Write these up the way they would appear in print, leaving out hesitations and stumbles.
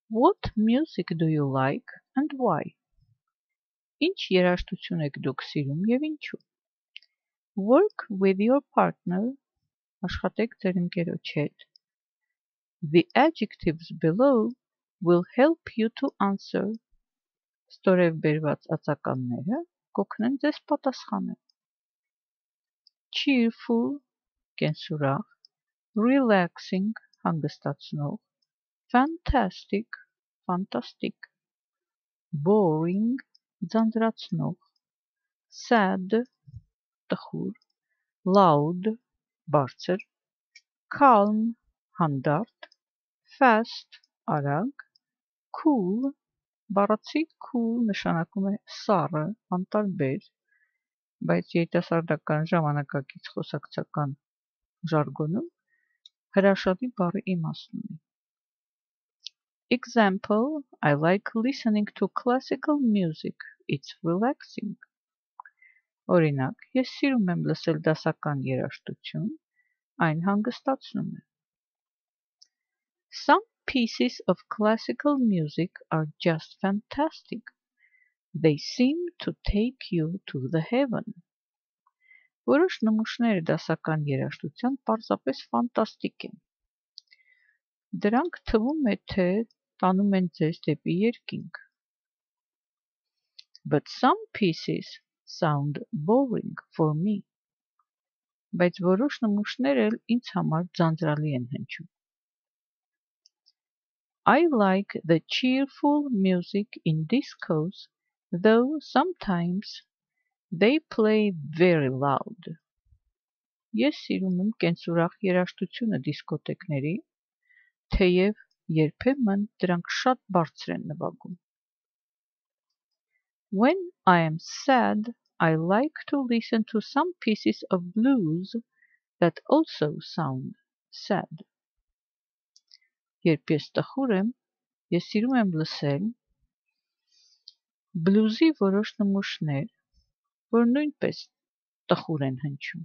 What music do you like and why? Ինչ երաժշտություն եք դուք սիրում եւ ինչու? Work with your partner. Աշխատեք ձեր ընկերոջ հետ. The adjectives below will help you to answer. Ստորև բերված ածականները կօգնեն ձեզ պատասխանել. Cheerful, կենսուրախ, relaxing, հանգստացնող, fantastic, fantastic, boring, ձանձրացնող, sad, տխուր, loud, բարձր, calm, հանդարտ, fast, արագ, cool, բառացի cool նշանակում է սառը, անտարբեր, բայց երիտասարդական ժամանակակից խոսակցական ժարգոնում հրաշալի բառի իմաստ ունի. Example, I like listening to classical music. It's relaxing. Օրինակ, ես սիրում եմ լսել դասական երաժշտություն, այն հանգստացնում է. Some pieces of classical music are just fantastic. They seem to take you to the heaven. Որոշ նմուշները դասական երաժշտության պարզապես ֆանտաստիկ են. Դրանք թվում է, թե տանում են ձեզ դեպի երկինք. But some pieces sound boring for me. Բայց որոշ նմուշներ էլ ինձ համար ձանձրալի են հնչում. I like the cheerful music in discos, though sometimes they play very loud. Ես սիրում եմ կենսուրախ երաժշտությունը դիսկոթեկների, թեև երբեմն դրանք շատ բարձր են նվագում. When I am sad, I like to listen to some pieces of blues that also sound sad. Երբ ես տխուր եմ, ես սիրում եմ լսել բլյուզի որոշ նմուշներ, որ նույնպես տխուր են հնչում.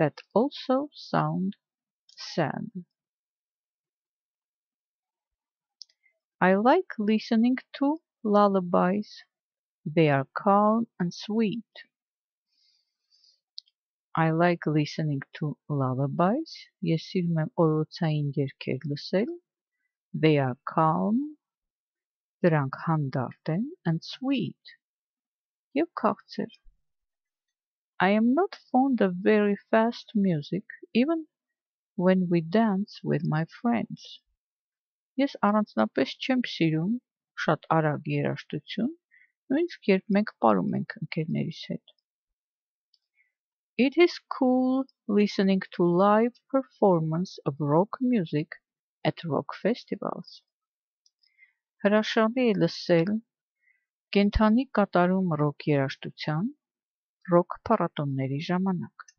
That also sound sad. I like listening to lullabies. They are calm and sweet. I like listening to lullabies. Ես սիրում եմ օրոցային երգեր լսել. They are calm. Դրանք հանդարտ են and sweet. Եվ քաղցր. I am not fond of very fast music, even when we dance with my friends. Ես առանձնապես չեմ սիրում շատ արագ երաժշտություն, նույնիսկ երբ մենք պարում ենք ընկերներիս հետ. It is cool listening to live performance of rock music at rock festivals. Հրաշալի է լսել կենդանի կատարում ռոք երաժշտության ռոք փառատոնների ժամանակ.